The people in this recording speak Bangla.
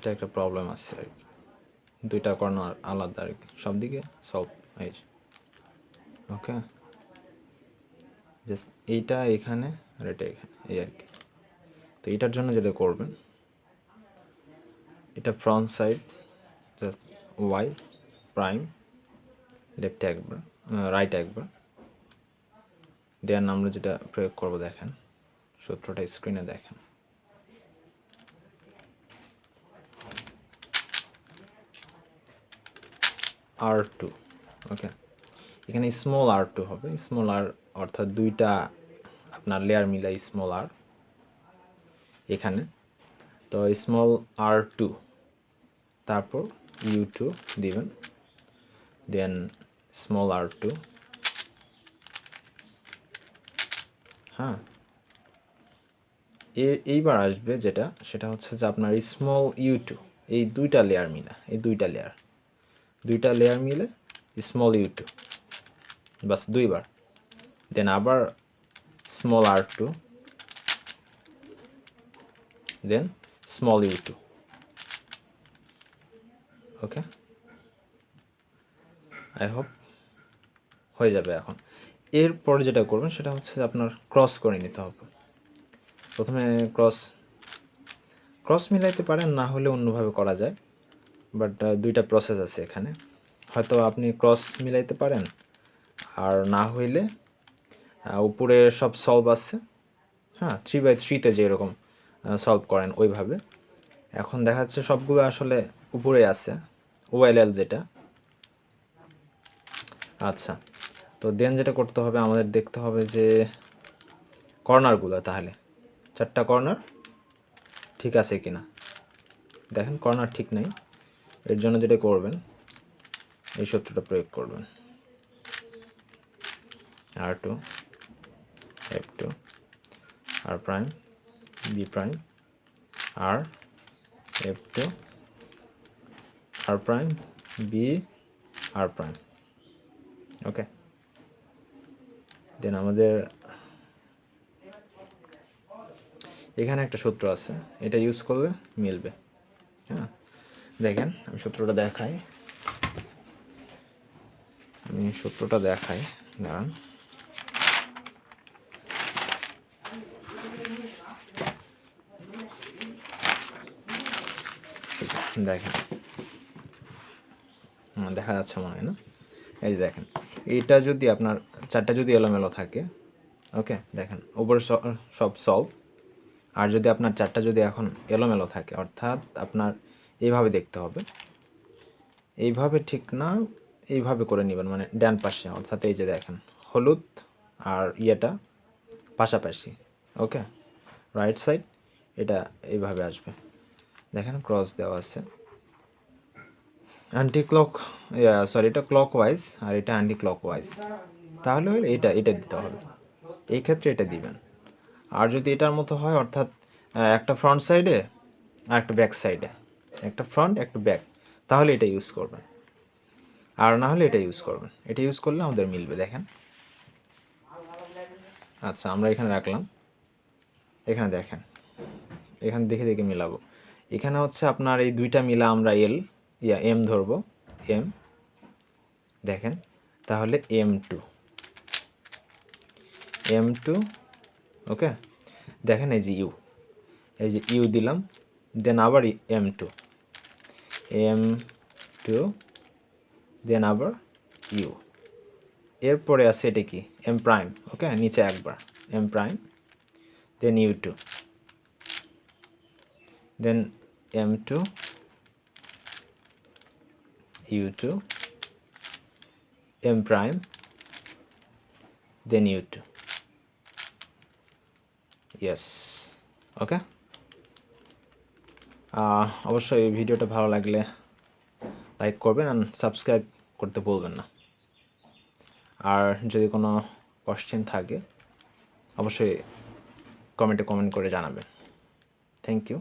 এটা একটা প্রবলেম আছে আর কি, দুইটা কর্নার আলাদা আর কি, সব দিকে সলভ হয়েছে। ওকে, জাস্ট এইটা এখানে আর এটা এখানে, এই আর কি। তো এটার জন্য যেটা করবেন, এটা front side just Y prime লেফটে একবার, রাইট একবার, দেন আমরা যেটা প্রয়োগ করব দেখেন, সূত্রটা স্ক্রিনে দেখেন। R2, ওকে, এখানে স্মল R2 হবে, স্মল আর অর্থাৎ দুইটা আপনার লেয়ার মিলাই স্মল আর এখানে। তো স্মল R2, তারপর U2 দিবেন, দেন স্মল R2, হ্যাঁ। এইবার আসবে যেটা, সেটা হচ্ছে যে আপনার স্মল U2, এই দুইটা লেয়ার মিলা, এই দুইটা লেয়ার মিলে স্মল U2, বাস দুইবার। দেন আবার small R2, then small U2, okay. I hope হয়ে যাবে এখন। এরপর যেটা করবেন সেটা হচ্ছে যে আপনার ক্রস করে নিতে হবে। প্রথমে ক্রস মিলাইতে পারেন, না হলে অন্যভাবে করা যায়, বাট দুইটা প্রসেস আছে এখানে। হয়তো আপনি ক্রস মিলাইতে পারেন, আর না হইলে উপরে সব সলভ আছে, হ্যাঁ, 3x3-তে যেরকম সলভ করেন ওইভাবে। এখন দেখা যাচ্ছে সবগুলো আসলে উপরে আছে, OLL যেটা। আচ্ছা, তো দেন যেটা করতে হবে, আমাদের দেখতে হবে যে কর্নারগুলো, তাহলে 4টা কর্নার ঠিক আছে কিনা। দেখেন কর্নার ঠিক নাই, এর জন্য যেটা করবেন, এই সূত্রটা প্রয়োগ করবেন, R2 F2 R prime B prime R F2 R prime B R prime, okay. Then আমাদের এখানে একটা সূত্র আছে, এটা ইউজ করলে মিলবে, হ্যাঁ। দেখেন আমি সূত্রটা দেখাই, দাঁড়ান। দেখেন, দেখা যাচ্ছে মনে হয় না, এই যে দেখেন, এইটা যদি আপনার 4টা যদি এলোমেলো থাকে, ওকে, দেখেন উপরে সব সলভ। আর যদি আপনার 4টা যদি এখন এলোমেলো থাকে, অর্থাৎ আপনার এইভাবে দেখতে হবে, এইভাবে ঠিক না, এইভাবে করে নেবেন, মানে ডান পাশে, অর্থাৎ এই যে দেখেন হলুদ আর ইয়েটা পাশাপাশি, ওকে। রাইট সাইড এটা এইভাবে আসবে, দেখেন ক্রস দেওয়া আছে, এটা ক্লকওয়াইজ আর এটা অ্যান্টি ক্লকওয়াইজ, তাহলে হলে এটা দিতে হবে, এই ক্ষেত্রে এটা দিবেন। আর যদি এটার মতো হয়, অর্থাৎ একটা ফ্রন্ট সাইডে আর একটা ব্যাক সাইডে, একটা ফ্রন্ট একটা ব্যাক, তাহলে এটা ইউজ করবেন। আর না হলে এটা ইউজ করবেন, এটা ইউজ করলে আমাদের মিলবে, দেখেন। আচ্ছা, আমরা এখানে রাখলাম, এখানে দেখেন, এখানে দেখে মিলাবো। এখানে হচ্ছে আপনার এই দুইটা মিলা আমরা এম ধরবো, এম, দেখেন, তাহলে M2, ওকে। দেখেন এই যে ইউ দিলাম, দেন আবার M2, দেন আবার ইউ। এরপরে আছে এটা কি, এম প্রাইম, ওকে, নিচে একবার এম প্রাইম, দেন U2, দেন M2 U2 এম প্রাইম, দেন U2, ইয়েস, ওকে। অবশ্যই এই ভিডিওটা ভালো লাগলে লাইক করবেন আর সাবস্ক্রাইব করতে ভুলবেন না। আর যদি কোনো কোশ্চেন থাকে অবশ্যই কমেন্টে কমেন্ট করে জানাবেন। Thank you.